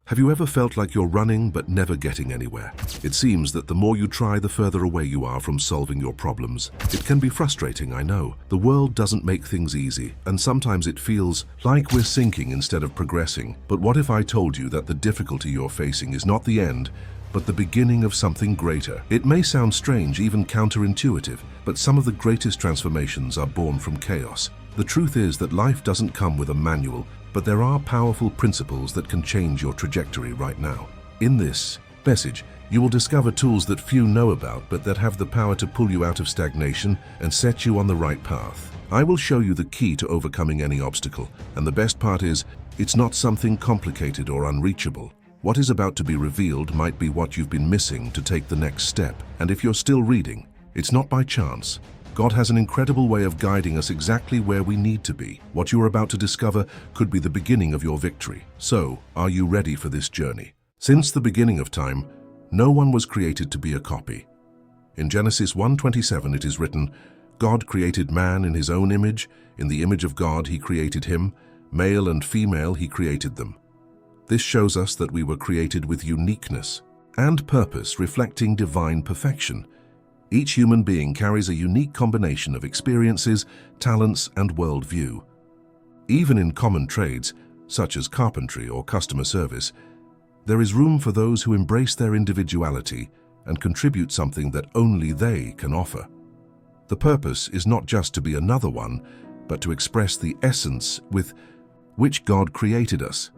Have you ever felt like you're running but never getting anywhere? It seems that the more you try, the further away you are from solving your problems. It can be frustrating, I know. The world doesn't make things easy, and sometimes it feels like we're sinking instead of progressing. But what if I told you that the difficulty you're facing is not the end, but the beginning of something greater? It may sound strange, even counterintuitive, but some of the greatest transformations are born from chaos. The truth is that life doesn't come with a manual, but there are powerful principles that can change your trajectory right now. In this message, you will discover tools that few know about, but that have the power to pull you out of stagnation and set you on the right path. I will show you the key to overcoming any obstacle, and the best part is, it's not something complicated or unreachable. What is about to be revealed might be what you've been missing to take the next step. And if you're still reading, it's not by chance. God has an incredible way of guiding us exactly where we need to be. What you are about to discover could be the beginning of your victory. So, are you ready for this journey? Since the beginning of time, no one was created to be a copy. In Genesis 1:27 it is written, God created man in his own image. In the image of God he created him. Male and female he created them. This shows us that we were created with uniqueness and purpose, reflecting divine perfection. Each human being carries a unique combination of experiences, talents, and worldview. Even in common trades, such as carpentry or customer service, there is room for those who embrace their individuality and contribute something that only they can offer. The purpose is not just to be another one, but to express the essence with which God created us.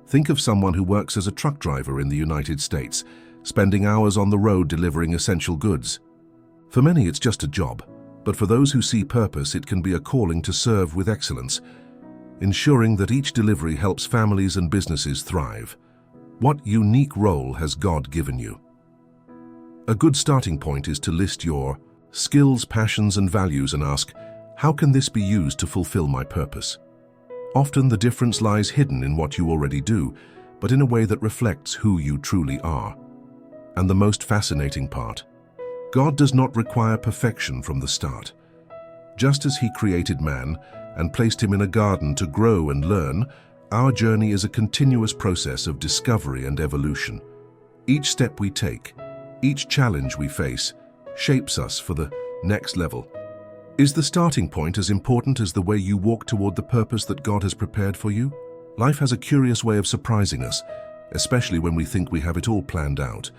Think of someone who works as a truck driver in the United States, spending hours on the road delivering essential goods. For many, it's just a job, but for those who see purpose, it can be a calling to serve with excellence, ensuring that each delivery helps families and businesses thrive. What unique role has God given you? A good starting point is to list your skills, passions, and values and ask, how can this be used to fulfill my purpose? Often the difference lies hidden in what you already do, but in a way that reflects who you truly are. And the most fascinating part, God does not require perfection from the start. Just as He created man and placed him in a garden to grow and learn, our journey is a continuous process of discovery and evolution. Each step we take, each challenge we face, shapes us for the next level. Is the starting point as important as the way you walk toward the purpose that God has prepared for you? Life has a curious way of surprising us, especially when we think we have it all planned out.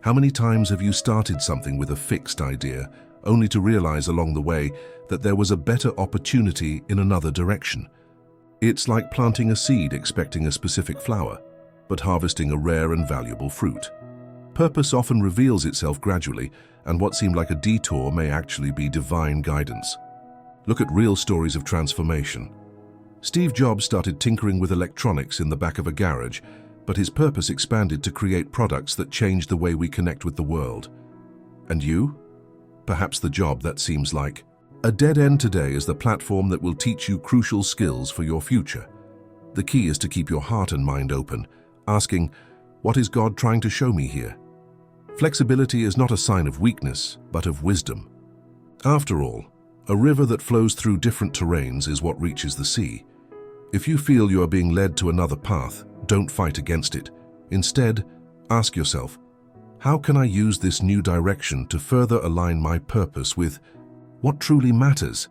How many times have you started something with a fixed idea, only to realize along the way that there was a better opportunity in another direction? It's like planting a seed expecting a specific flower, but harvesting a rare and valuable fruit. Purpose often reveals itself gradually, and what seemed like a detour may actually be divine guidance. Look at real stories of transformation. Steve Jobs started tinkering with electronics in the back of a garage, but his purpose expanded to create products that changed the way we connect with the world. And you? Perhaps the job that seems like a dead end today is the platform that will teach you crucial skills for your future. The key is to keep your heart and mind open, asking, what is God trying to show me here? Flexibility is not a sign of weakness, but of wisdom. After all, a river that flows through different terrains is what reaches the sea. If you feel you are being led to another path, don't fight against it. Instead, ask yourself, how can I use this new direction to further align my purpose with what truly matters?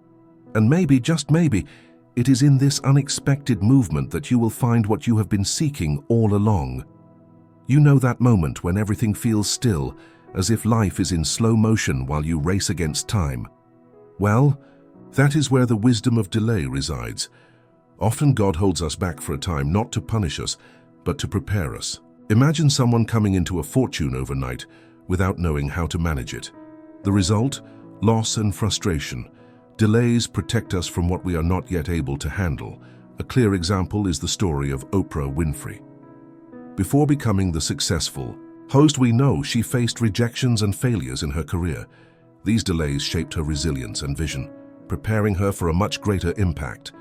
And maybe, just maybe, it is in this unexpected movement that you will find what you have been seeking all along. You know that moment when everything feels still, as if life is in slow motion while you race against time. Well, that is where the wisdom of delay resides. Often God holds us back for a time not to punish us, but to prepare us. Imagine someone coming into a fortune overnight without knowing how to manage it. The result? Loss and frustration. Delays protect us from what we are not yet able to handle. A clear example is the story of Oprah Winfrey. Before becoming the successful host we know, she faced rejections and failures in her career. These delays shaped her resilience and vision, preparing her for a much greater impact.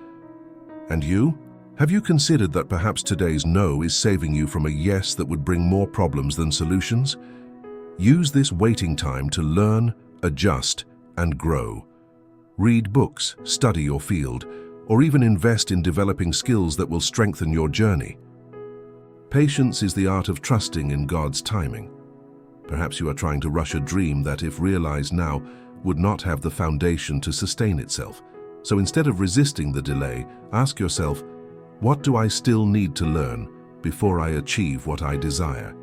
And you? Have you considered that perhaps today's no is saving you from a yes that would bring more problems than solutions? Use this waiting time to learn, adjust, and grow. Read books, study your field, or even invest in developing skills that will strengthen your journey. Patience is the art of trusting in God's timing. Perhaps you are trying to rush a dream that, if realized now, would not have the foundation to sustain itself. So instead of resisting the delay, ask yourself, what do I still need to learn before I achieve what I desire?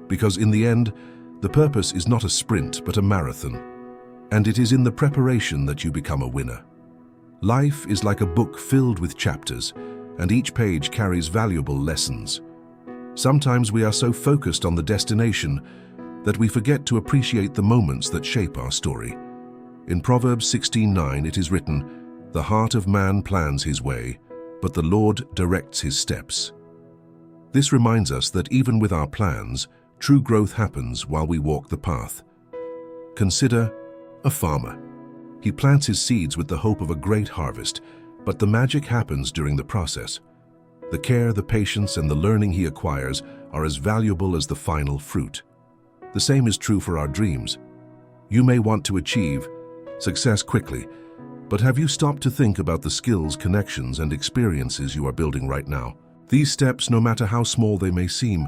Because in the end, the purpose is not a sprint but a marathon, and it is in the preparation that you become a winner. Life is like a book filled with chapters, and each page carries valuable lessons. Sometimes we are so focused on the destination that we forget to appreciate the moments that shape our story. In Proverbs 16:9 it is written, "The heart of man plans his way, but the Lord directs his steps." This reminds us that even with our plans, true growth happens while we walk the path. Consider a farmer. He plants his seeds with the hope of a great harvest, but the magic happens during the process. The care, the patience, and the learning he acquires are as valuable as the final fruit. The same is true for our dreams. You may want to achieve success quickly, but have you stopped to think about the skills, connections, and experiences you are building right now? These steps, no matter how small they may seem,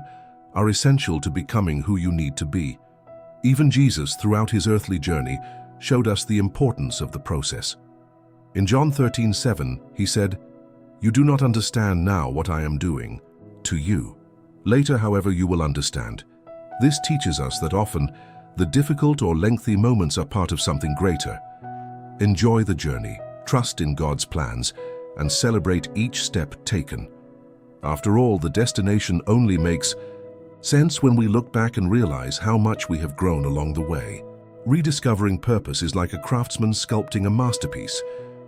are essential to becoming who you need to be. Even Jesus, throughout his earthly journey, showed us the importance of the process. In John 13:7, he said, "You do not understand now what I am doing to you. Later, however, you will understand." This teaches us that often the difficult or lengthy moments are part of something greater. Enjoy the journey, trust in God's plans, and celebrate each step taken. After all, the destination only makes sense when we look back and realize how much we have grown along the way. Rediscovering purpose is like a craftsman sculpting a masterpiece.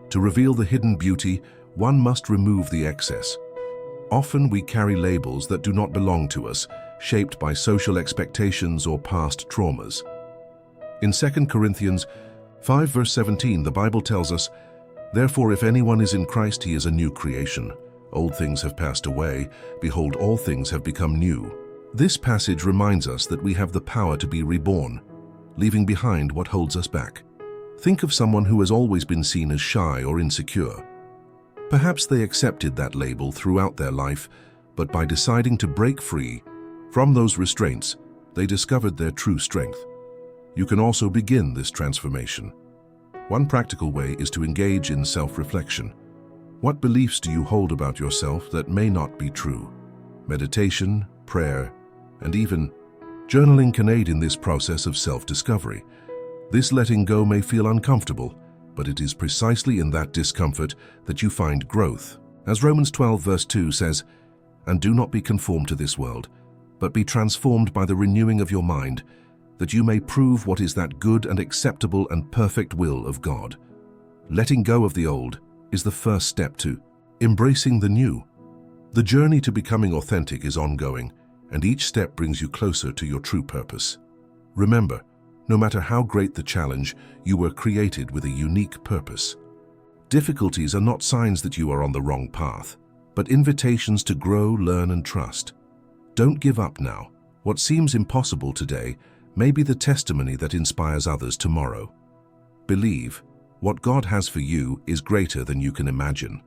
To reveal the hidden beauty, one must remove the excess. Often we carry labels that do not belong to us, shaped by social expectations or past traumas. In 2 Corinthians 5 verse 17, the Bible tells us, "Therefore, if anyone is in Christ, he is a new creation. Old things have passed away. Behold, all things have become new." This passage reminds us that we have the power to be reborn, leaving behind what holds us back. Think of someone who has always been seen as shy or insecure. Perhaps they accepted that label throughout their life, but by deciding to break free from those restraints, they discovered their true strength. You can also begin this transformation. One practical way is to engage in self-reflection. What beliefs do you hold about yourself that may not be true? Meditation, prayer, and even journaling can aid in this process of self-discovery. This letting go may feel uncomfortable, but it is precisely in that discomfort that you find growth. As Romans 12 verse 2 says, "And do not be conformed to this world, but be transformed by the renewing of your mind, that you may prove what is that good and acceptable and perfect will of God." Letting go of the old is the first step to embracing the new. The journey to becoming authentic is ongoing, and each step brings you closer to your true purpose. Remember, no matter how great the challenge, you were created with a unique purpose. Difficulties are not signs that you are on the wrong path, but invitations to grow, learn, and trust. Don't give up now. What seems impossible today may be the testimony that inspires others tomorrow. Believe, what God has for you is greater than you can imagine.